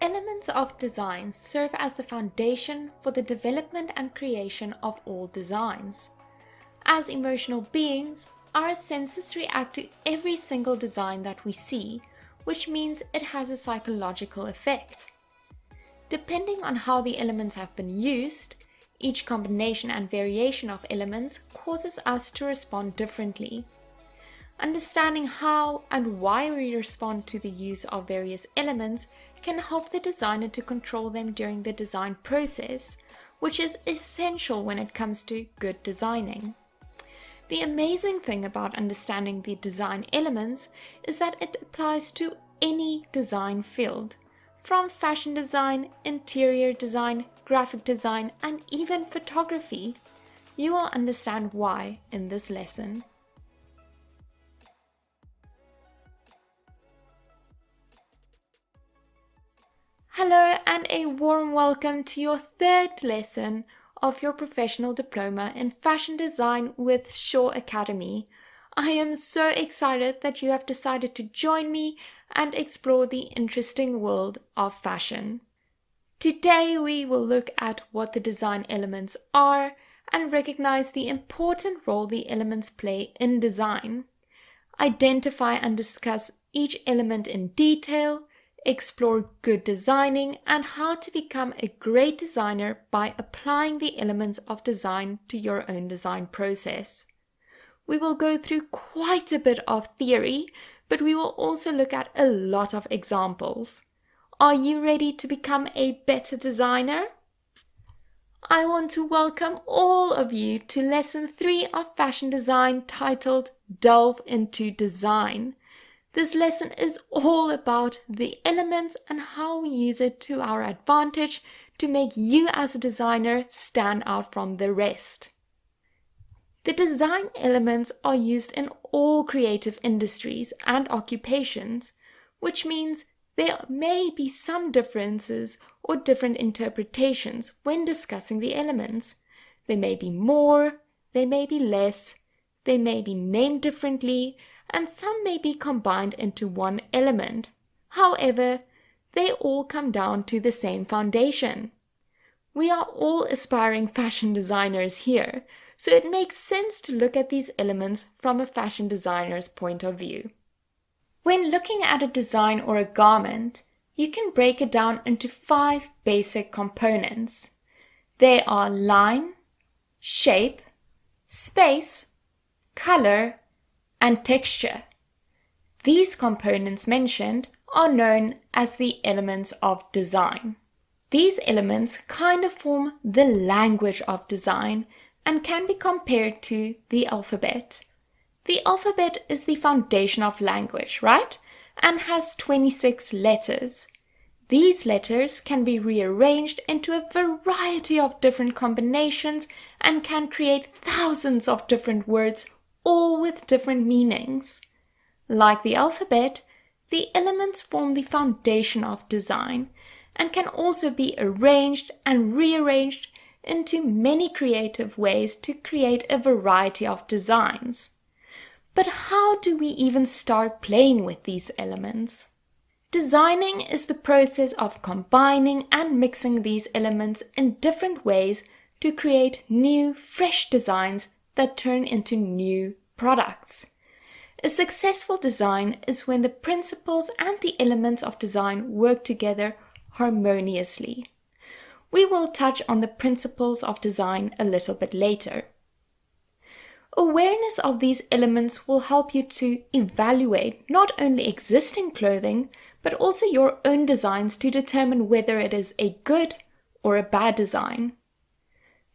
elements of design serve as the foundation for the development and creation of all designs. As emotional beings, our senses react to every single design that we see, which means it has a psychological effect. Depending on how the elements have been used, each combination and variation of elements causes us to respond differently. Understanding how and why we respond to the use of various elements can help the designer to control them during the design process, which is essential when it comes to good designing. The amazing thing about understanding the design elements is that it applies to any design field, from fashion design, interior design, graphic design, and even photography. You will understand why in this lesson. Hello and a warm welcome to your third lesson of your professional diploma in fashion design with Shaw Academy. I am so excited that you have decided to join me and explore the interesting world of fashion. Today we will look at what the design elements are and recognize the important role the elements play in design. Identify and discuss each element in detail, explore good designing and how to become a great designer by applying the elements of design to your own design process. We will go through quite a bit of theory, but we will also look at a lot of examples. Are you ready to become a better designer? I want to welcome all of you to lesson 3 of fashion design titled Delve into Design. This lesson is all about the elements and how we use it to our advantage to make you as a designer stand out from the rest. The design elements are used in all creative industries and occupations, which means there may be some differences or different interpretations when discussing the elements. There may be more, there may be less, they may be named differently, and some may be combined into one element. However, they all come down to the same foundation. We are all aspiring fashion designers here, so it makes sense to look at these elements from a fashion designer's point of view. When looking at a design or a garment, you can break it down into 5 basic components. They are line, shape, space, color, and texture. These components mentioned are known as the elements of design. These elements kind of form the language of design and can be compared to the alphabet. The alphabet is the foundation of language, right? And has 26 letters. These letters can be rearranged into a variety of different combinations and can create thousands of different words, all with different meanings. Like the alphabet, the elements form the foundation of design and can also be arranged and rearranged into many creative ways to create a variety of designs. But how do we even start playing with these elements? Designing is the process of combining and mixing these elements in different ways to create new, fresh designs that turn into new products. A successful design is when the principles and the elements of design work together harmoniously. We will touch on the principles of design a little bit later. Awareness of these elements will help you to evaluate not only existing clothing, but also your own designs to determine whether it is a good or a bad design.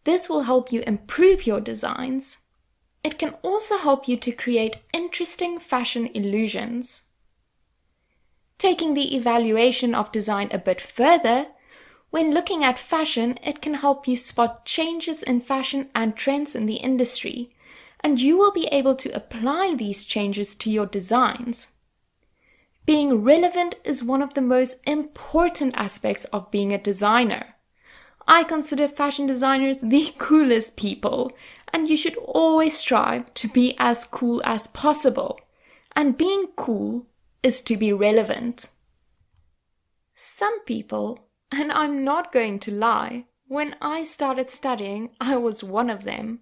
This will help you improve your designs. It can also help you to create interesting fashion illusions. Taking the evaluation of design a bit further, when looking at fashion, it can help you spot changes in fashion and trends in the industry, and you will be able to apply these changes to your designs. Being relevant is one of the most important aspects of being a designer. I consider fashion designers the coolest people, and you should always strive to be as cool as possible. And being cool is to be relevant. Some people, and I'm not going to lie, when I started studying, I was one of them,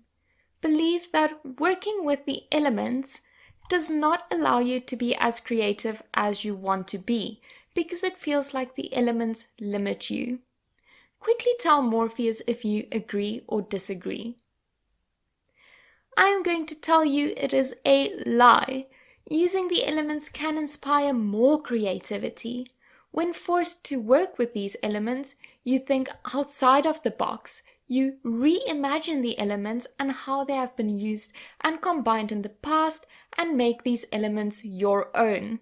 believe that working with the elements does not allow you to be as creative as you want to be, because it feels like the elements limit you. Quickly tell Morpheus if you agree or disagree. I am going to tell you it is a lie. Using the elements can inspire more creativity. When forced to work with these elements, you think outside of the box. You reimagine the elements and how they have been used and combined in the past and make these elements your own.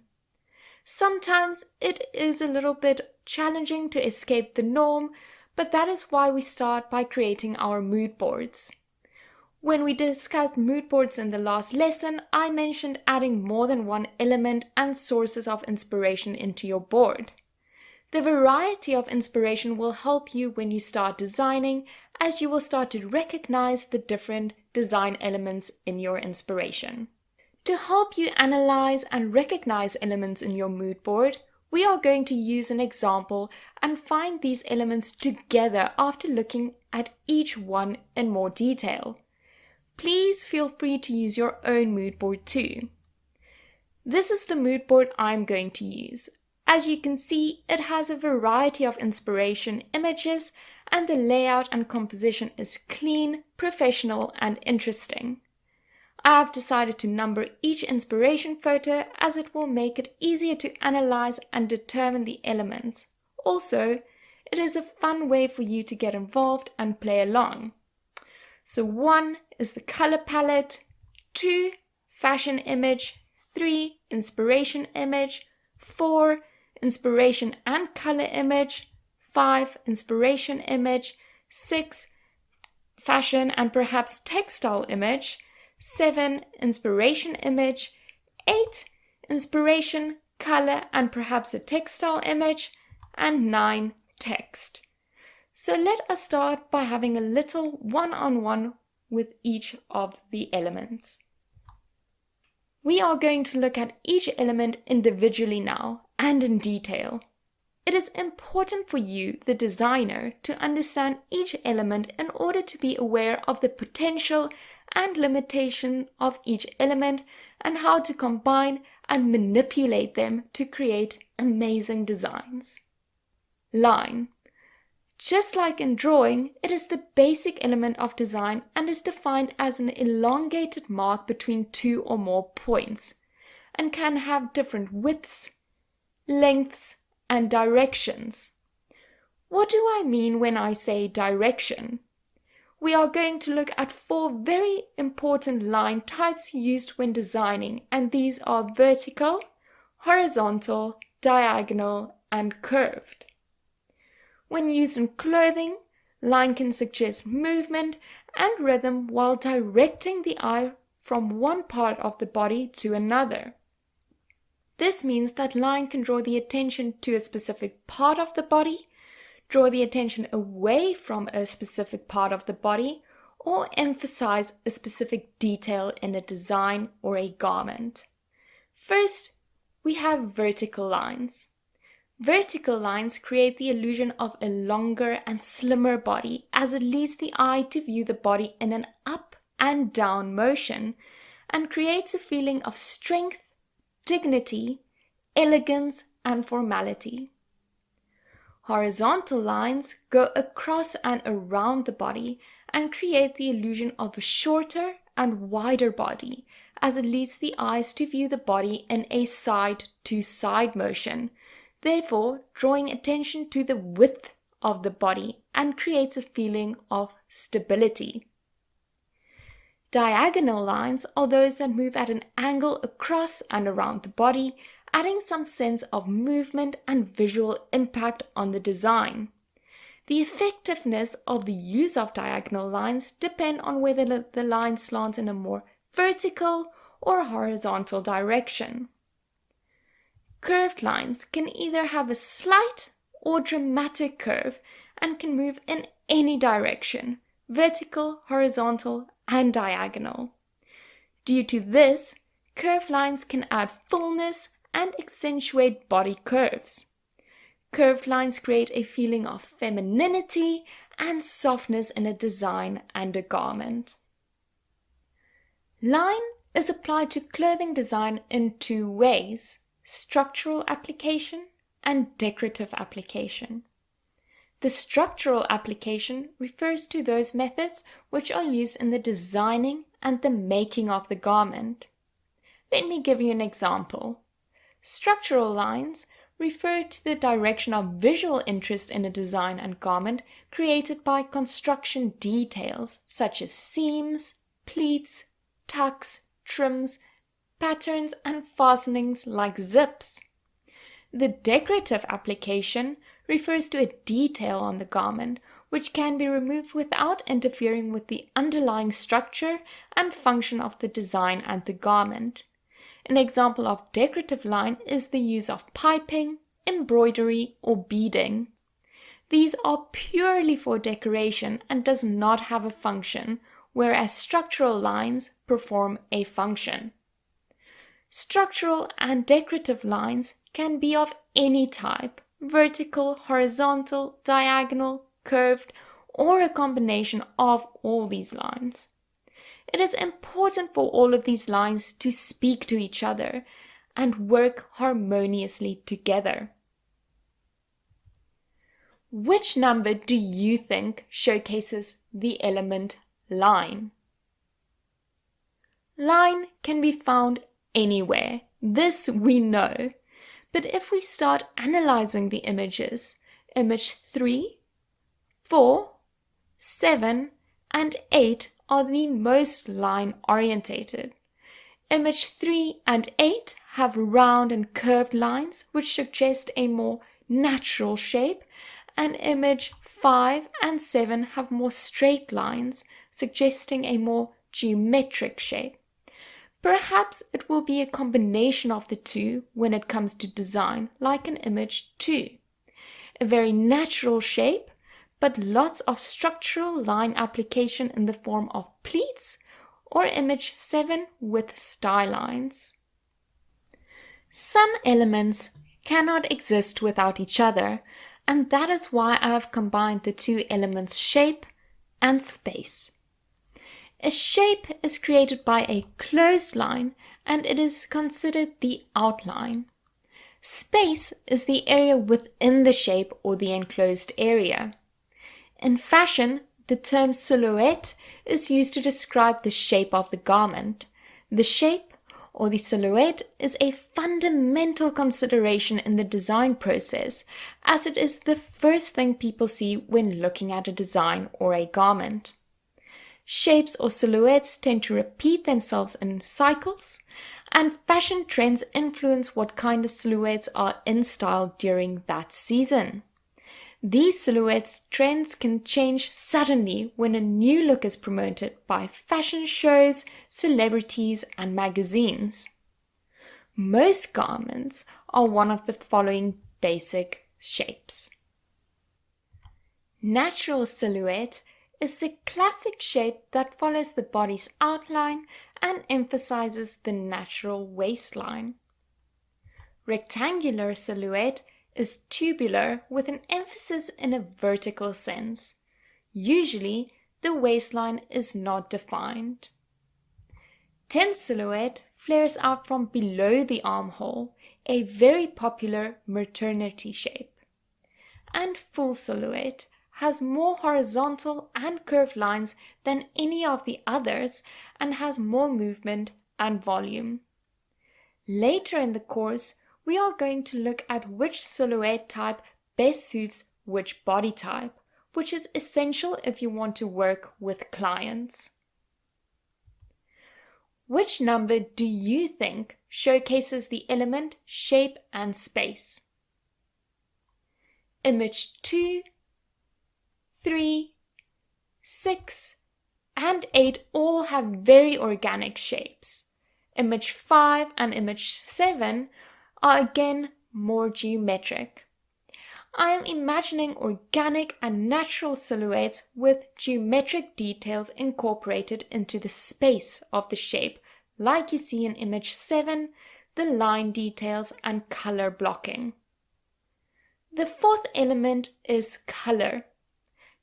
Sometimes it is a little bit challenging to escape the norm, but that is why we start by creating our mood boards. When we discussed mood boards in the last lesson, I mentioned adding more than one element and sources of inspiration into your board. The variety of inspiration will help you when you start designing, as you will start to recognize the different design elements in your inspiration. To help you analyze and recognize elements in your mood board, we are going to use an example and find these elements together after looking at each one in more detail. Please feel free to use your own mood board too. This is the mood board I'm going to use. As you can see, it has a variety of inspiration images, and the layout and composition is clean, professional, and interesting. I have decided to number each inspiration photo as it will make it easier to analyze and determine the elements. Also, it is a fun way for you to get involved and play along. So 1 is the color palette, 2, fashion image, 3, inspiration image, 4, inspiration and color image, 5, inspiration image, 6, fashion and perhaps textile image, 7, inspiration image, 8, inspiration, color and perhaps a textile image, and 9, text. So let us start by having a little one-on-one with each of the elements. We are going to look at each element individually now and in detail. It is important for you, the designer, to understand each element in order to be aware of the potential and limitation of each element and how to combine and manipulate them to create amazing designs. Line. Just like in drawing, it is the basic element of design and is defined as an elongated mark between two or more points, and can have different widths, lengths, and directions. What do I mean when I say direction? We are going to look at 4 very important line types used when designing, and these are vertical, horizontal, diagonal, and curved. When used in clothing, line can suggest movement and rhythm while directing the eye from one part of the body to another. This means that line can draw the attention to a specific part of the body, draw the attention away from a specific part of the body, or emphasize a specific detail in a design or a garment. First, we have vertical lines. Vertical lines create the illusion of a longer and slimmer body, as it leads the eye to view the body in an up and down motion and creates a feeling of strength, dignity, elegance, and formality. Horizontal lines go across and around the body and create the illusion of a shorter and wider body, as it leads the eyes to view the body in a side-to-side motion, therefore drawing attention to the width of the body and creates a feeling of stability. Diagonal lines are those that move at an angle across and around the body, adding some sense of movement and visual impact on the design. The effectiveness of the use of diagonal lines depend on whether the line slants in a more vertical or horizontal direction. Curved lines can either have a slight or dramatic curve and can move in any direction, vertical, horizontal, and diagonal. Due to this, curved lines can add fullness and accentuate body curves. Curved lines create a feeling of femininity and softness in a design and a garment. Line is applied to clothing design in two ways: structural application and decorative application. The structural application refers to those methods which are used in the designing and the making of the garment. Let me give you an example. Structural lines refer to the direction of visual interest in a design and garment created by construction details such as seams, pleats, tucks, trims, patterns, and fastenings like zips. The decorative application refers to a detail on the garment which can be removed without interfering with the underlying structure and function of the design and the garment. An example of decorative line is the use of piping, embroidery, or beading. These are purely for decoration and does not have a function, whereas structural lines perform a function. Structural and decorative lines can be of any type: vertical, horizontal, diagonal, curved, or a combination of all these lines. It is important for all of these lines to speak to each other and work harmoniously together. Which number do you think showcases the element line? Line can be found anywhere. This we know. But if we start analyzing the images, image 3, 4, 7, and 8 are the most line-orientated. Image 3 and 8 have round and curved lines which suggest a more natural shape, and image 5 and 7 have more straight lines, suggesting a more geometric shape. Perhaps it will be a combination of the two when it comes to design, like in image 2. A very natural shape, but lots of structural line application in the form of pleats, or image 7 with style lines. Some elements cannot exist without each other, and that is why I have combined the two elements shape and space. A shape is created by a closed line, and it is considered the outline. Space is the area within the shape or the enclosed area. In fashion, the term silhouette is used to describe the shape of the garment. The shape or the silhouette is a fundamental consideration in the design process, as it is the first thing people see when looking at a design or a garment. Shapes or silhouettes tend to repeat themselves in cycles, and fashion trends influence what kind of silhouettes are in style during that season. These silhouettes trends can change suddenly when a new look is promoted by fashion shows, celebrities, and magazines. Most garments are one of the following basic shapes. Natural silhouette is the classic shape that follows the body's outline and emphasizes the natural waistline. Rectangular silhouette is tubular with an emphasis in a vertical sense. Usually, the waistline is not defined. Tent silhouette flares out from below the armhole, a very popular maternity shape. And full silhouette has more horizontal and curved lines than any of the others and has more movement and volume. Later in the course, we are going to look at which silhouette type best suits which body type, which is essential if you want to work with clients. Which number do you think showcases the element shape and space? Image 2, 3, 6, and 8 all have very organic shapes. Image 5 and image 7 are again more geometric. I am imagining organic and natural silhouettes with geometric details incorporated into the space of the shape, like you see in image 7, the line details and color blocking. The fourth element is color.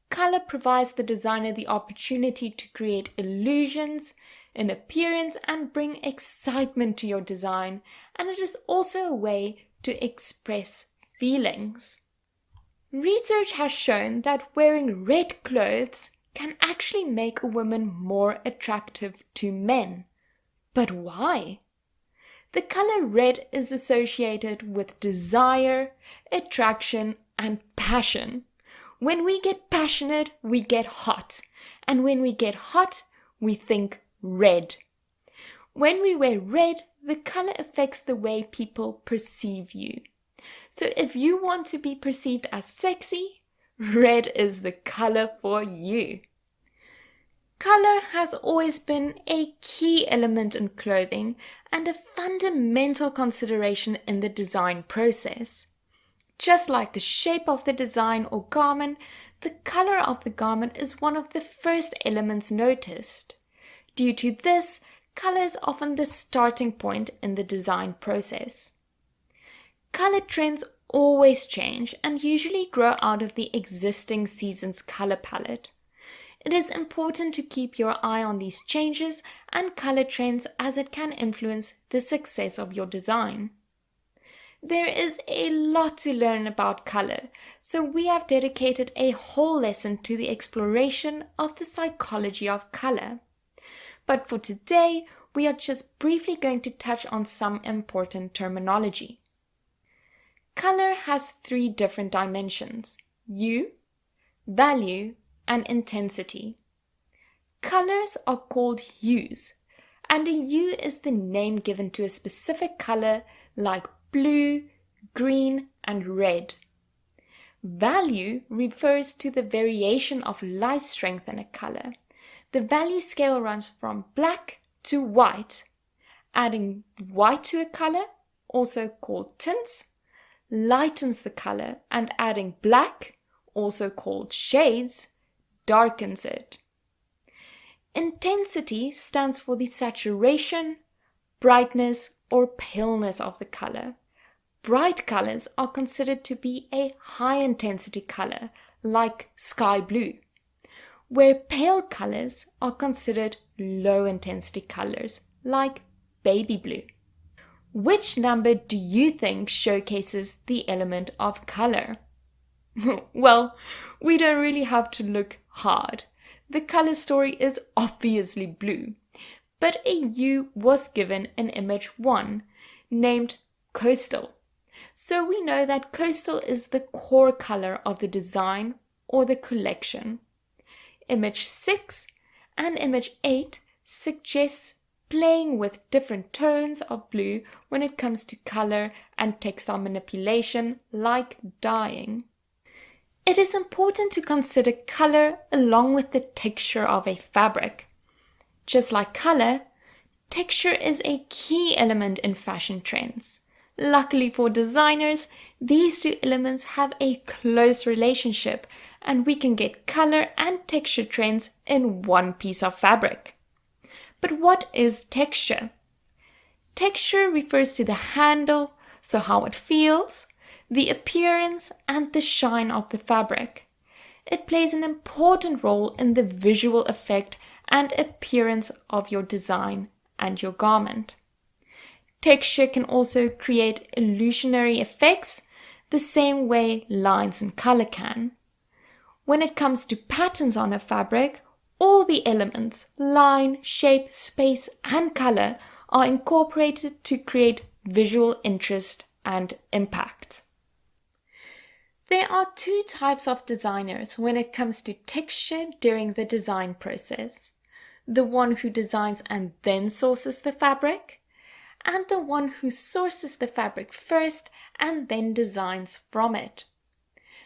Color provides the designer the opportunity to create illusions in appearance and bring excitement to your design, and it is also a way to express feelings. Research has shown that wearing red clothes can actually make a woman more attractive to men. But why? The color red is associated with desire, attraction, and passion. When we get passionate, we get hot. And when we get hot, we think red. When we wear red, the color affects the way people perceive you. So if you want to be perceived as sexy, red is the color for you. Color has always been a key element in clothing and a fundamental consideration in the design process. Just like the shape of the design or garment, the color of the garment is one of the first elements noticed. Due to this, color is often the starting point in the design process. Color trends always change and usually grow out of the existing season's color palette. It is important to keep your eye on these changes and color trends as it can influence the success of your design. There is a lot to learn about color, so we have dedicated a whole lesson to the exploration of the psychology of color. But for today, we are just briefly going to touch on some important terminology. Color has three different dimensions: hue, value, and intensity. Colors are called hues, and a hue is the name given to a specific color like blue, green, and red. Value refers to the variation of light strength in a color. The value scale runs from black to white. Adding white to a color, also called tints, lightens the color, and adding black, also called shades, darkens it. Intensity stands for the saturation, brightness, or paleness of the color. Bright colors are considered to be a high intensity color, like sky blue, where pale colors are considered low intensity colors, like baby blue. Which number do you think showcases the element of color? Well, we don't really have to look hard. The color story is obviously blue, but a hue was given in image 1, named coastal. So we know that coastal is the core color of the design or the collection. Image 6 and image 8 suggests playing with different tones of blue when it comes to color and textile manipulation, like dyeing. It is important to consider color along with the texture of a fabric. Just like color, texture is a key element in fashion trends. Luckily for designers, these two elements have a close relationship, and we can get color and texture trends in one piece of fabric. But what is texture? Texture refers to the handle, so how it feels, the appearance, and the shine of the fabric. It plays an important role in the visual effect and appearance of your design and your garment. Texture can also create illusionary effects the same way lines and color can. When it comes to patterns on a fabric, all the elements, line, shape, space, and color are incorporated to create visual interest and impact. There are two types of designers when it comes to texture during the design process: the one who designs and then sources the fabric, and the one who sources the fabric first and then designs from it.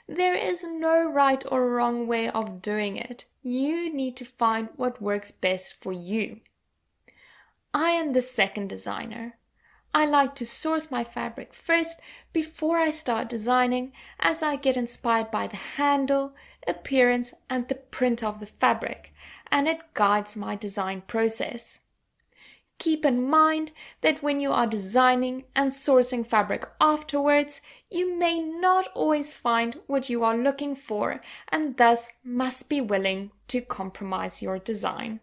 There is no right or wrong way of doing it. You need to find what works best for you. I am the second designer. I like to source my fabric first before I start designing, as I get inspired by the handle, appearance, and the print of the fabric, and it guides my design process. Keep in mind that when you are designing and sourcing fabric afterwards, you may not always find what you are looking for and thus must be willing to compromise your design.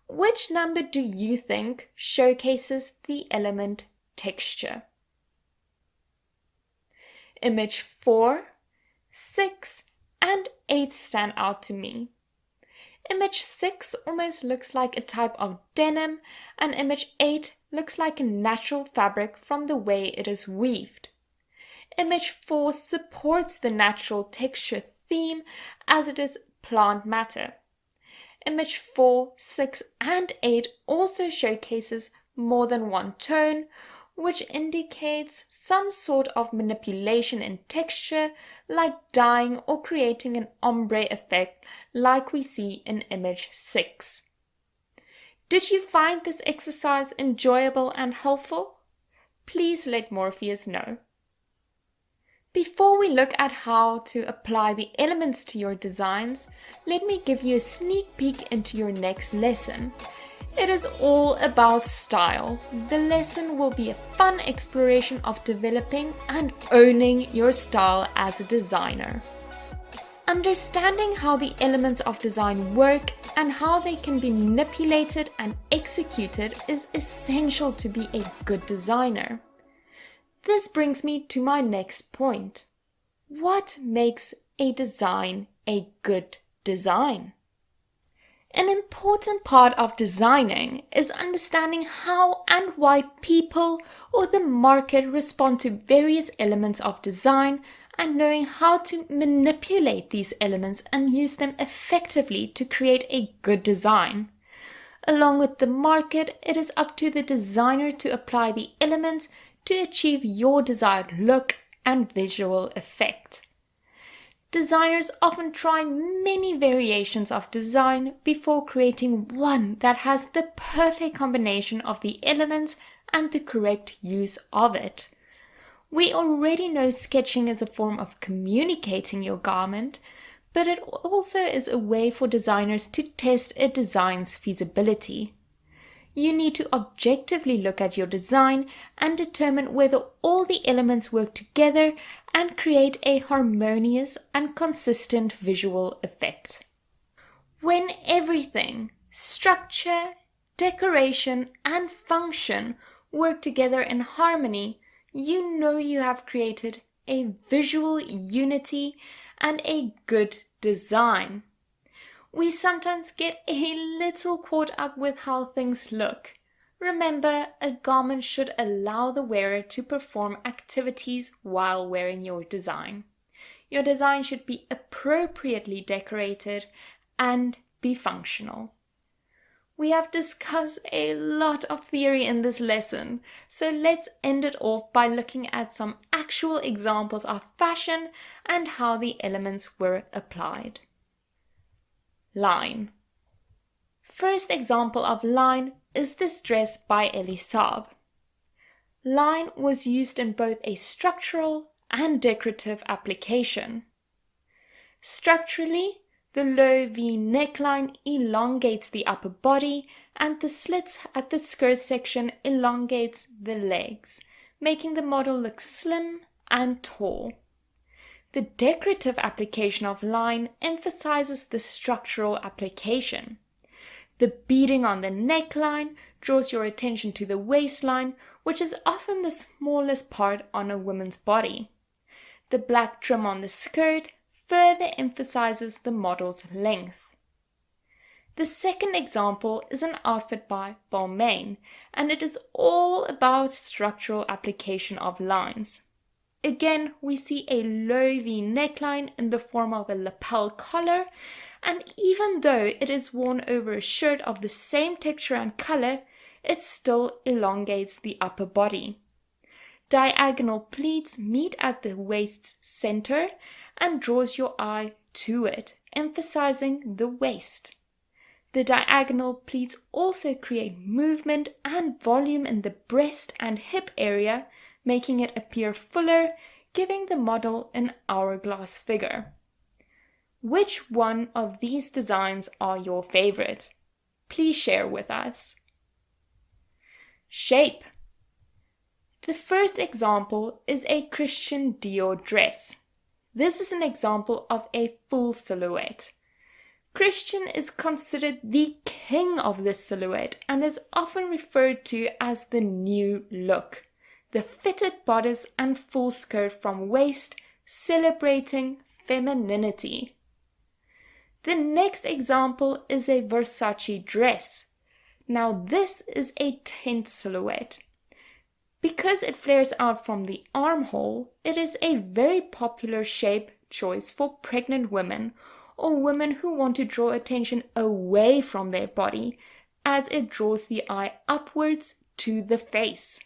Which number do you think showcases the element texture? Image 4, 6, and 8 stand out to me. Image 6 almost looks like a type of denim, and image 8 looks like a natural fabric from the way it is weaved. Image 4 supports the natural texture theme as it is plant matter. Image 4, 6, and 8 also showcases more than one tone, which indicates some sort of manipulation in texture, like dyeing or creating an ombre effect like we see in image 6. Did you find this exercise enjoyable and helpful? Please let Morpheus know. Before we look at how to apply the elements to your designs, let me give you a sneak peek into your next lesson. It is all about style. The lesson will be a fun exploration of developing and owning your style as a designer. Understanding how the elements of design work and how they can be manipulated and executed is essential to be a good designer. This brings me to my next point. What makes a design a good design? An important part of designing is understanding how and why people or the market respond to various elements of design and knowing how to manipulate these elements and use them effectively to create a good design. Along with the market, it is up to the designer to apply the elements to achieve your desired look and visual effect. Designers often try many variations of design before creating one that has the perfect combination of the elements and the correct use of it. We already know sketching is a form of communicating your garment, but it also is a way for designers to test a design's feasibility. You need to objectively look at your design and determine whether all the elements work together and create a harmonious and consistent visual effect. When everything, structure, decoration, and function work together in harmony, you know you have created a visual unity and a good design. We sometimes get a little caught up with how things look. Remember, a garment should allow the wearer to perform activities while wearing your design. Your design should be appropriately decorated and be functional. We have discussed a lot of theory in this lesson, so let's end it off by looking at some actual examples of fashion and how the elements were applied. Line. First example of line is this dress by Elisa. Line was used in both a structural and decorative application. Structurally, the low V neckline elongates the upper body and the slits at the skirt section elongates the legs, making the model look slim and tall. The decorative application of line emphasizes the structural application. The beading on the neckline draws your attention to the waistline, which is often the smallest part on a woman's body. The black trim on the skirt further emphasizes the model's length. The second example is an outfit by Balmain, and it is all about structural application of lines. Again, we see a low V neckline in the form of a lapel collar, and even though it is worn over a shirt of the same texture and color, it still elongates the upper body. Diagonal pleats meet at the waist's center and draws your eye to it, emphasizing the waist. The diagonal pleats also create movement and volume in the breast and hip area, making it appear fuller, giving the model an hourglass figure. Which one of these designs are your favorite? Please share with us. Shape. The first example is a Christian Dior dress. This is an example of a full silhouette. Christian is considered the king of this silhouette and is often referred to as the new look. The fitted bodice and full skirt from waist, celebrating femininity. The next example is a Versace dress. Now this is a tent silhouette. Because it flares out from the armhole, it is a very popular shape choice for pregnant women or women who want to draw attention away from their body, as it draws the eye upwards to the face.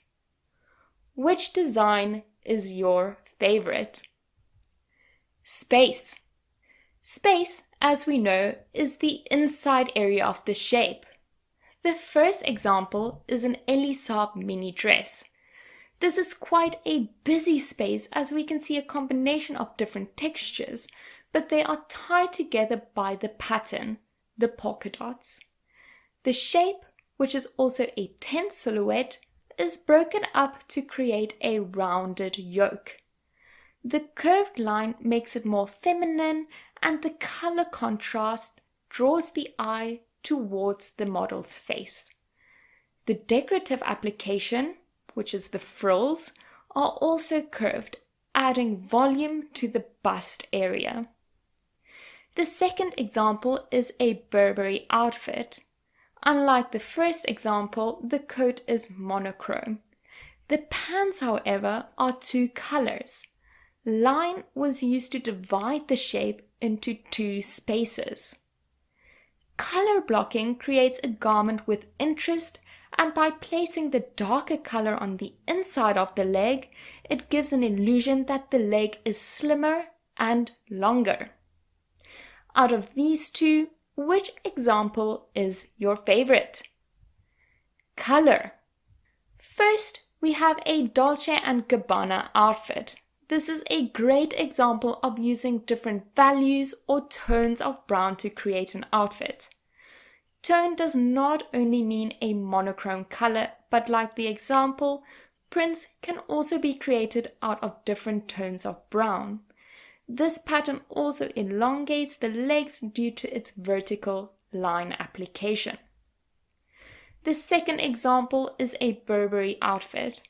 Which design is your favorite? Space. Space, as we know, is the inside area of the shape. The first example is an Elisa mini dress. This is quite a busy space, as we can see a combination of different textures, but they are tied together by the pattern, the polka dots. The shape, which is also a tent silhouette, is broken up to create a rounded yoke. The curved line makes it more feminine, and the color contrast draws the eye towards the model's face. The decorative application, which is the frills, are also curved, adding volume to the bust area. The second example is a Burberry outfit. Unlike the first example, the coat is monochrome. The pants, however, are two colors. Line was used to divide the shape into two spaces. Color blocking creates a garment with interest, and by placing the darker color on the inside of the leg, it gives an illusion that the leg is slimmer and longer. Out of these two, which example is your favorite? Color. First, we have a Dolce & Gabbana outfit. This is a great example of using different values or tones of brown to create an outfit. Tone does not only mean a monochrome color, but like the example, prints can also be created out of different tones of brown. This pattern also elongates the legs due to its vertical line application. The second example is a Burberry outfit.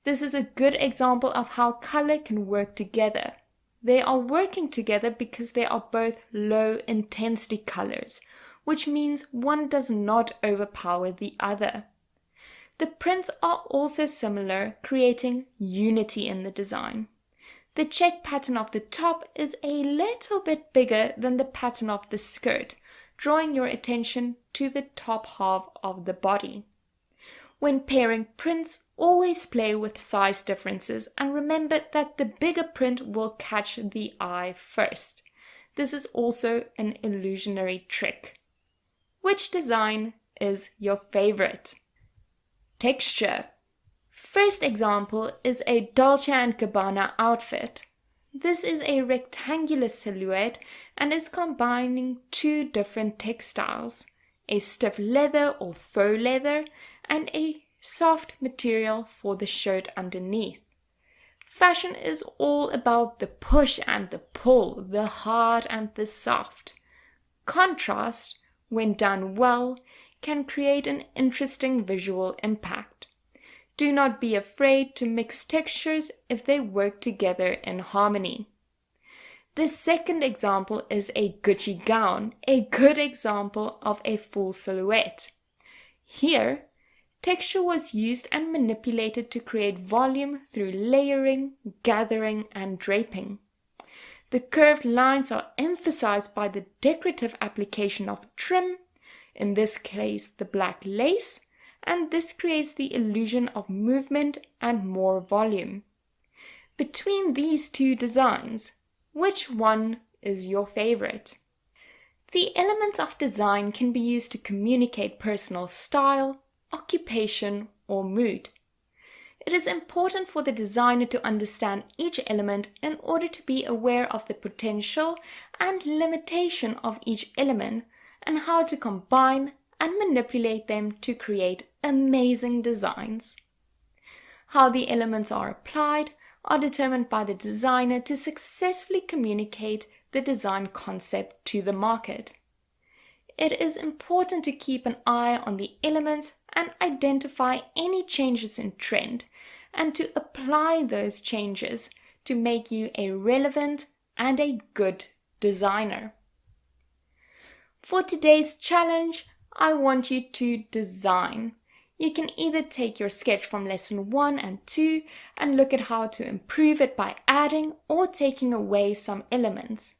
This is a good example of how color can work together. They are working together because they are both low intensity colors, which means one does not overpower the other. The prints are also similar, creating unity in the design. The check pattern of the top is a little bit bigger than the pattern of the skirt, drawing your attention to the top half of the body. When pairing prints, always play with size differences and remember that the bigger print will catch the eye first. This is also an illusionary trick. Which design is your favorite? Texture. First example is a Dolce & Gabbana outfit. This is a rectangular silhouette and is combining two different textiles, a stiff leather or faux leather and a soft material for the shirt underneath. Fashion is all about the push and the pull, the hard and the soft. Contrast, when done well, can create an interesting visual impact. Do not be afraid to mix textures if they work together in harmony. The second example is a Gucci gown, a good example of a full silhouette. Here, texture was used and manipulated to create volume through layering, gathering, and draping. The curved lines are emphasized by the decorative application of trim, in this case the black lace, and this creates the illusion of movement and more volume. Between these two designs, which one is your favorite? The elements of design can be used to communicate personal style, occupation, or mood. It is important for the designer to understand each element in order to be aware of the potential and limitation of each element and how to combine and manipulate them to create amazing designs. How the elements are applied are determined by the designer to successfully communicate the design concept to the market. It is important to keep an eye on the elements and identify any changes in trend, and to apply those changes to make you a relevant and a good designer. For today's challenge, I want you to design. You can either take your sketch from lesson 1 and 2 and look at how to improve it by adding or taking away some elements.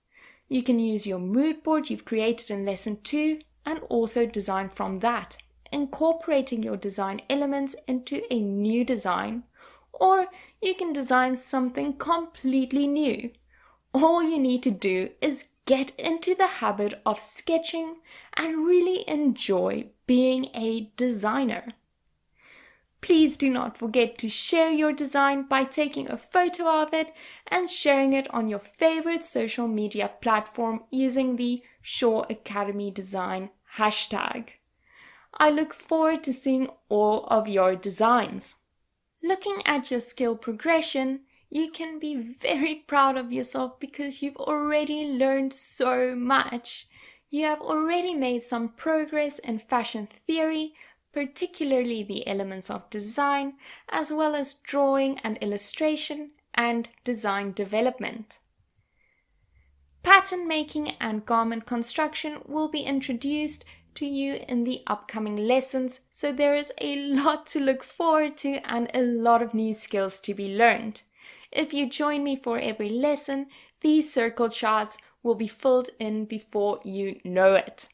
You can use your mood board you've created in lesson 2 and also design from that, incorporating your design elements into a new design. Or you can design something completely new. All you need to do is get into the habit of sketching and really enjoy being a designer. Please do not forget to share your design by taking a photo of it and sharing it on your favorite social media platform using the Shaw Academy Design hashtag. I look forward to seeing all of your designs. Looking at your skill progression, you can be very proud of yourself because you've already learned so much. You have already made some progress in fashion theory, particularly the elements of design, as well as drawing and illustration and design development. Pattern making and garment construction will be introduced to you in the upcoming lessons, so there is a lot to look forward to and a lot of new skills to be learned. If you join me for every lesson, these circle charts will be filled in before you know it.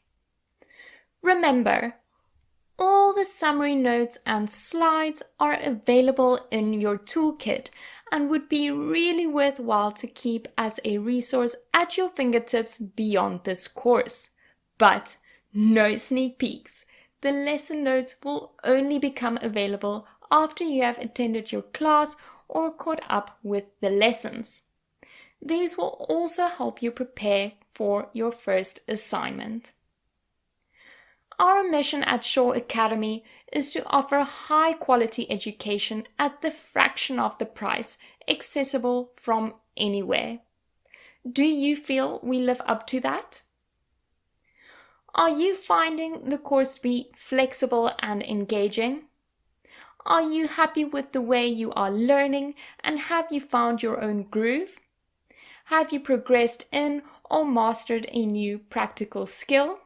Remember, all the summary notes and slides are available in your toolkit and would be really worthwhile to keep as a resource at your fingertips beyond this course. But no sneak peeks. The lesson notes will only become available after you have attended your class or caught up with the lessons. These will also help you prepare for your first assignment. Our mission at Shaw Academy is to offer high quality education at the fraction of the price, accessible from anywhere. Do you feel we live up to that? Are you finding the course to be flexible and engaging? Are you happy with the way you are learning, and have you found your own groove? Have you progressed in or mastered a new practical skill?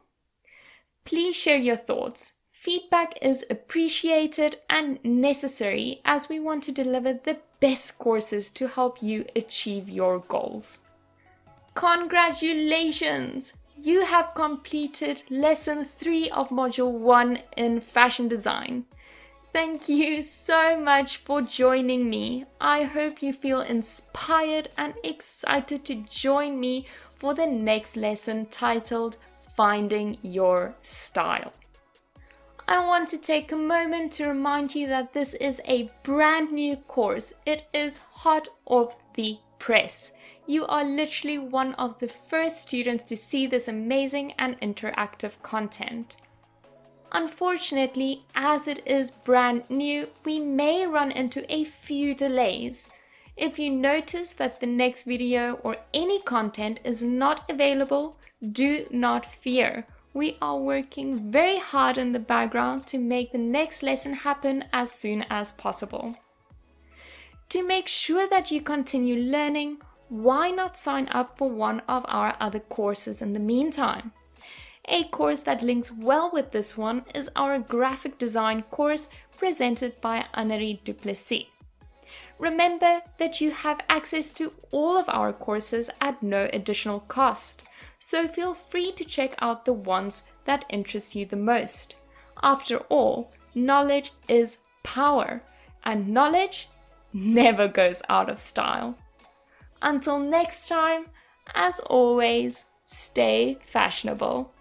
Please share your thoughts. Feedback is appreciated and necessary as we want to deliver the best courses to help you achieve your goals. Congratulations! You have completed lesson 3 of module 1 in fashion design. Thank you so much for joining me. I hope you feel inspired and excited to join me for the next lesson titled Finding Your Style. I want to take a moment to remind you that this is a brand new course. It is hot off the press. You are literally one of the first students to see this amazing and interactive content. Unfortunately, as it is brand new, we may run into a few delays. If you notice that the next video or any content is not available, do not fear. We are working very hard in the background to make the next lesson happen as soon as possible. To make sure that you continue learning, why not sign up for one of our other courses in the meantime? A course that links well with this one is our graphic design course presented by Annerie Duplessis. Remember that you have access to all of our courses at no additional cost, so feel free to check out the ones that interest you the most. After all, knowledge is power, and knowledge never goes out of style. Until next time, as always, stay fashionable.